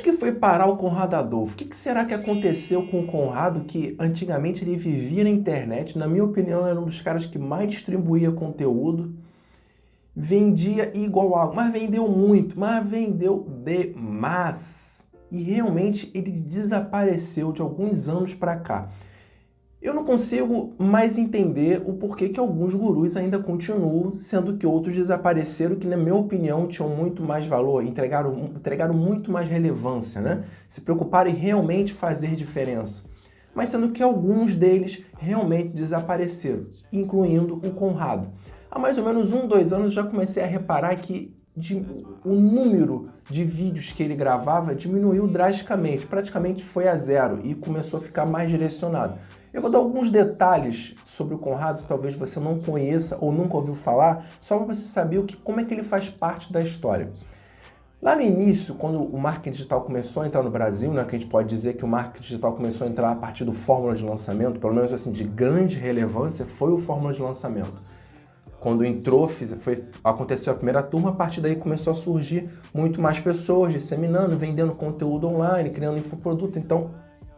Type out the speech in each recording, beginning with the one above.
que foi parar o Conrado Adolfo? O que será que aconteceu com o Conrado, que antigamente ele vivia na internet, na minha opinião era um dos caras que mais distribuía conteúdo, vendia igual água, mas vendeu muito, mas vendeu demais. E realmente ele desapareceu de alguns anos para cá. Eu não consigo mais entender o porquê que alguns gurus ainda continuam, sendo que outros desapareceram, que na minha opinião tinham muito mais valor, entregaram muito mais relevância, né? Se preocuparam em realmente fazer diferença. Mas sendo que alguns deles realmente desapareceram, incluindo o Conrado. Há mais ou menos 2 anos já comecei a reparar que o número de vídeos que ele gravava diminuiu drasticamente, praticamente foi a zero e começou a ficar mais direcionado. Eu vou dar alguns detalhes sobre o Conrado, talvez você não conheça ou nunca ouviu falar, só para você saber como é que ele faz parte da história. Lá no início, quando o marketing digital começou a entrar no Brasil, né, que a gente pode dizer que o marketing digital começou a entrar a partir do Fórmula de Lançamento, pelo menos assim, de grande relevância, foi o Fórmula de Lançamento. Quando entrou, aconteceu a primeira turma, a partir daí começou a surgir muito mais pessoas disseminando, vendendo conteúdo online, criando infoproduto, então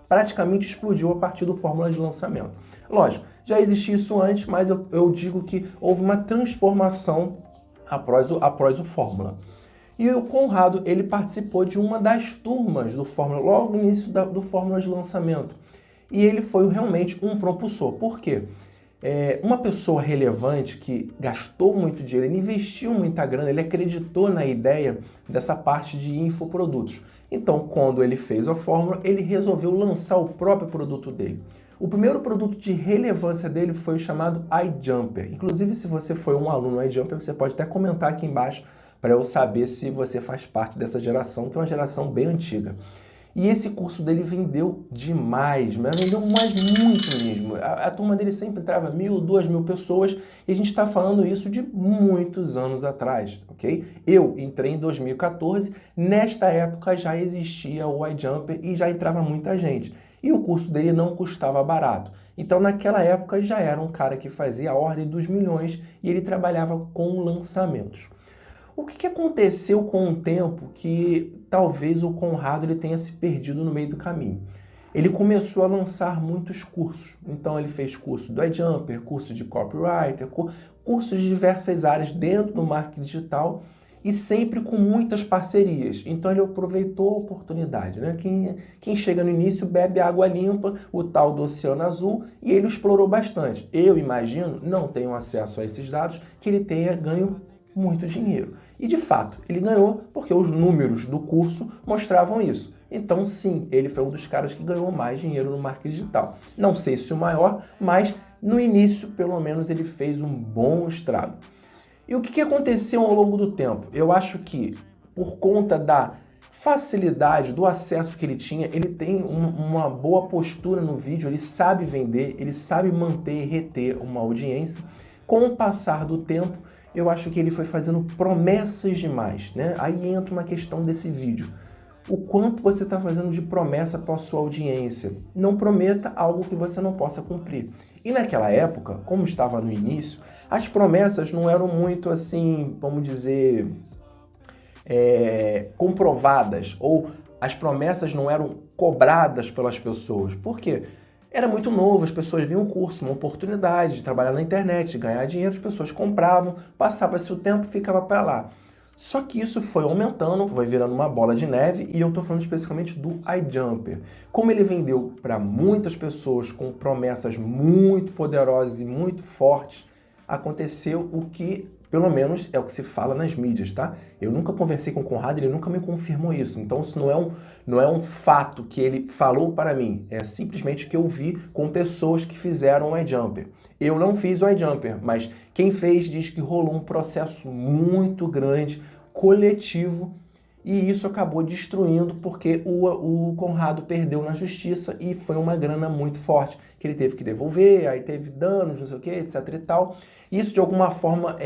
praticamente explodiu a partir do Fórmula de Lançamento. Lógico, já existia isso antes, mas eu digo que houve uma transformação após o Fórmula. E o Conrado, ele participou de uma das turmas do Fórmula, logo no início do Fórmula de Lançamento. E ele foi realmente um propulsor. Por quê? Uma pessoa relevante que gastou muito dinheiro, ele investiu muita grana, ele acreditou na ideia dessa parte de infoprodutos. Então, quando ele fez a fórmula, ele resolveu lançar o próprio produto dele. O primeiro produto de relevância dele foi o chamado iJumper. Inclusive, se você foi um aluno no iJumper, você pode até comentar aqui embaixo para eu saber se você faz parte dessa geração, que é uma geração bem antiga. E esse curso dele vendeu demais, mas vendeu mais muito mesmo. A turma dele sempre entrava 1.000, 2.000 pessoas e a gente está falando isso de muitos anos atrás, ok? Eu entrei em 2014, nesta época já existia o iJumper e já entrava muita gente. E o curso dele não custava barato. Então naquela época já era um cara que fazia a ordem dos milhões e ele trabalhava com lançamentos. O que aconteceu com o tempo que talvez o Conrado ele tenha se perdido no meio do caminho? Ele começou a lançar muitos cursos. Então ele fez curso do iJumper, curso de copywriter, cursos de diversas áreas dentro do marketing digital e sempre com muitas parcerias. Então ele aproveitou a oportunidade, né? Quem chega no início bebe água limpa, o tal do Oceano Azul, e ele explorou bastante. Eu imagino, não tenho acesso a esses dados, que ele tenha ganho muito dinheiro. E de fato, ele ganhou porque os números do curso mostravam isso. Então sim, ele foi um dos caras que ganhou mais dinheiro no marketing digital. Não sei se o maior, mas no início, pelo menos, ele fez um bom estrago. E o que aconteceu ao longo do tempo? Eu acho que, por conta da facilidade, do acesso que ele tinha, ele tem uma boa postura no vídeo, ele sabe vender, ele sabe manter e reter uma audiência. Com o passar do tempo, eu acho que ele foi fazendo promessas demais, né? Aí entra uma questão desse vídeo. O quanto você está fazendo de promessa para a sua audiência? Não prometa algo que você não possa cumprir. E naquela época, como estava no início, as promessas não eram muito assim, vamos dizer, comprovadas, ou as promessas não eram cobradas pelas pessoas. Por quê? Era muito novo, as pessoas viam o curso, uma oportunidade de trabalhar na internet, de ganhar dinheiro, as pessoas compravam, passava-se o tempo, ficava para lá. Só que isso foi aumentando, foi virando uma bola de neve, e eu estou falando especificamente do iJumper. Como ele vendeu para muitas pessoas com promessas muito poderosas e muito fortes, aconteceu o que, pelo menos, é o que se fala nas mídias, tá? Eu nunca conversei com o Conrado, ele nunca me confirmou isso. Então isso não é um fato que ele falou para mim, é simplesmente que eu vi com pessoas que fizeram o iJumper. Eu não fiz o iJumper, mas quem fez diz que rolou um processo muito grande, coletivo, e isso acabou destruindo porque o Conrado perdeu na justiça e foi uma grana muito forte que ele teve que devolver, aí teve danos, não sei o que, etc e tal. Isso de alguma forma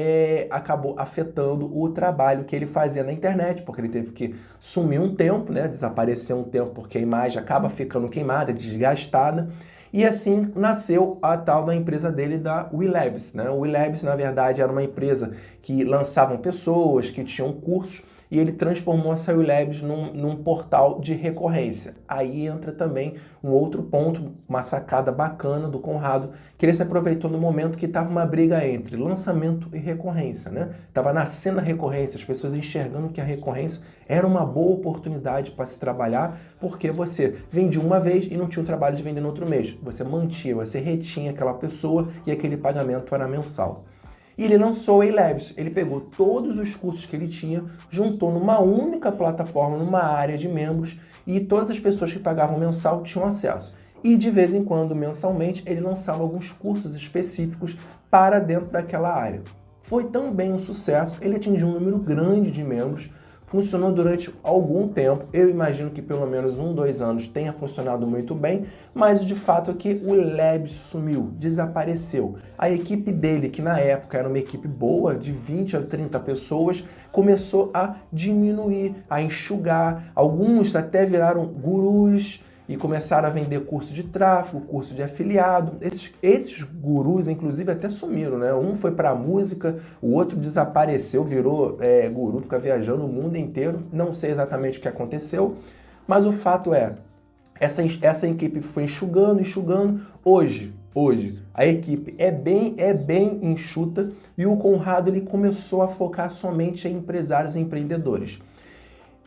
acabou afetando o trabalho que ele fazia na internet, porque ele teve que sumir um tempo, né, desaparecer um tempo porque a imagem acaba ficando queimada, desgastada. E assim nasceu a tal da empresa dele, da WeLabs, né? O WeLabs, na verdade, era uma empresa que lançavam pessoas, que tinham cursos, e ele transformou a Sail Labs num portal de recorrência. Aí entra também um outro ponto, uma sacada bacana do Conrado, que ele se aproveitou no momento que estava uma briga entre lançamento e recorrência, né? Estava nascendo a recorrência, as pessoas enxergando que a recorrência era uma boa oportunidade para se trabalhar, porque você vendia uma vez e não tinha o trabalho de vender no outro mês. Você mantinha, você retinha aquela pessoa e aquele pagamento era mensal. E ele lançou o A-Labs. Ele pegou todos os cursos que ele tinha, juntou numa única plataforma, numa área de membros, e todas as pessoas que pagavam mensal tinham acesso. E de vez em quando, mensalmente, ele lançava alguns cursos específicos para dentro daquela área. Foi também um sucesso, ele atingiu um número grande de membros, funcionou durante algum tempo, eu imagino que pelo menos 2 anos tenha funcionado muito bem, mas de fato é que o Labs sumiu, desapareceu. A equipe dele, que na época era uma equipe boa, de 20 a 30 pessoas, começou a diminuir, a enxugar, alguns até viraram gurus, e começaram a vender curso de tráfego, curso de afiliado. Esses gurus, inclusive, até sumiram, né? Um foi para a música, o outro desapareceu, virou guru, fica viajando o mundo inteiro. Não sei exatamente o que aconteceu, mas o fato é, essa equipe foi enxugando. Hoje, a equipe é bem enxuta e o Conrado ele começou a focar somente em empresários e empreendedores.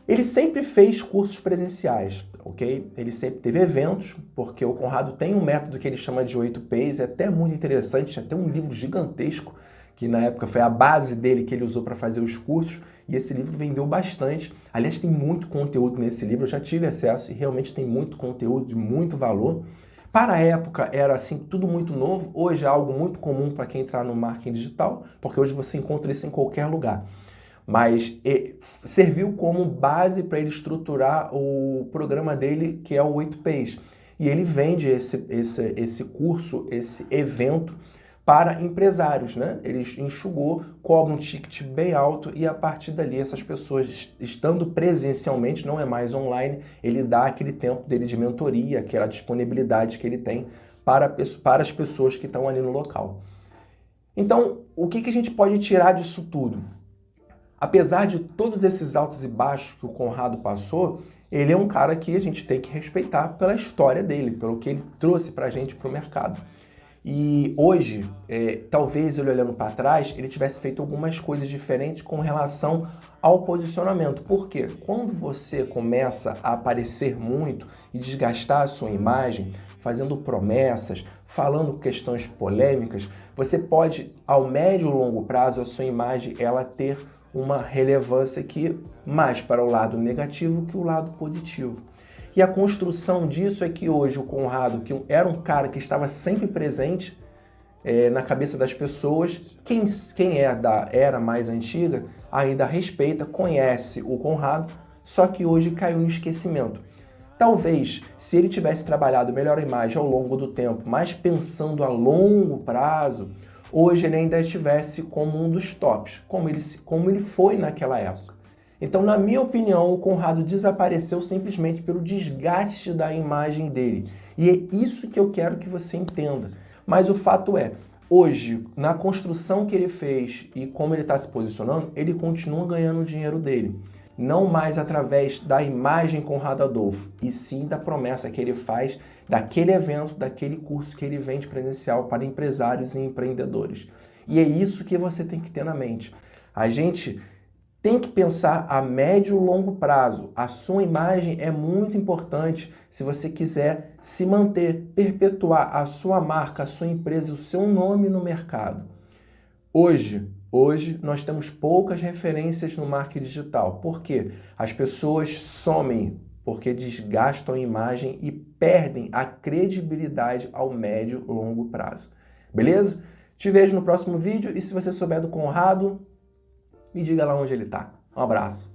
Ele sempre fez cursos presenciais, ok? Ele sempre teve eventos, porque o Conrado tem um método que ele chama de 8Ps, é até muito interessante, tinha até um livro gigantesco, que na época foi a base dele que ele usou para fazer os cursos, e esse livro vendeu bastante. Aliás, tem muito conteúdo nesse livro, eu já tive acesso e realmente tem muito conteúdo de muito valor. Para a época era assim tudo muito novo, hoje é algo muito comum para quem entrar no marketing digital, porque hoje você encontra isso em qualquer lugar. Mas serviu como base para ele estruturar o programa dele, que é o 8Ps. E ele vende esse curso, esse evento para empresários, né? Ele enxugou, cobra um ticket bem alto e a partir dali essas pessoas, estando presencialmente, não é mais online, ele dá aquele tempo dele de mentoria, aquela disponibilidade que ele tem para as pessoas que estão ali no local. Então, o que a gente pode tirar disso tudo? Apesar de todos esses altos e baixos que o Conrado passou, ele é um cara que a gente tem que respeitar pela história dele, pelo que ele trouxe pra gente pro mercado. E hoje, talvez ele olhando para trás, ele tivesse feito algumas coisas diferentes com relação ao posicionamento. Por quê? Quando você começa a aparecer muito e desgastar a sua imagem, fazendo promessas, falando questões polêmicas, você pode, ao médio e longo prazo, a sua imagem ela ter uma relevância que mais para o lado negativo que o lado positivo. E a construção disso é que hoje o Conrado, que era um cara que estava sempre presente na cabeça das pessoas, quem é da era mais antiga ainda respeita, conhece o Conrado, só que hoje caiu no esquecimento. Talvez, se ele tivesse trabalhado melhor a imagem ao longo do tempo, mas pensando a longo prazo, hoje ele ainda estivesse como um dos tops, como ele foi naquela época. Então, na minha opinião, o Conrado desapareceu simplesmente pelo desgaste da imagem dele. E é isso que eu quero que você entenda. Mas o fato é, hoje, na construção que ele fez e como ele está se posicionando, ele continua ganhando o dinheiro dele. Não mais através da imagem Conrado Adolfo, e sim da promessa que ele faz daquele evento, daquele curso que ele vende presencial para empresários e empreendedores. E é isso que você tem que ter na mente. A gente tem que pensar a médio e longo prazo. A sua imagem é muito importante se você quiser se manter, perpetuar a sua marca, a sua empresa, o seu nome no mercado. Hoje nós temos poucas referências no marketing digital. Por quê? As pessoas somem porque desgastam a imagem e perdem a credibilidade ao médio e longo prazo. Beleza? Te vejo no próximo vídeo e se você souber do Conrado, me diga lá onde ele está. Um abraço.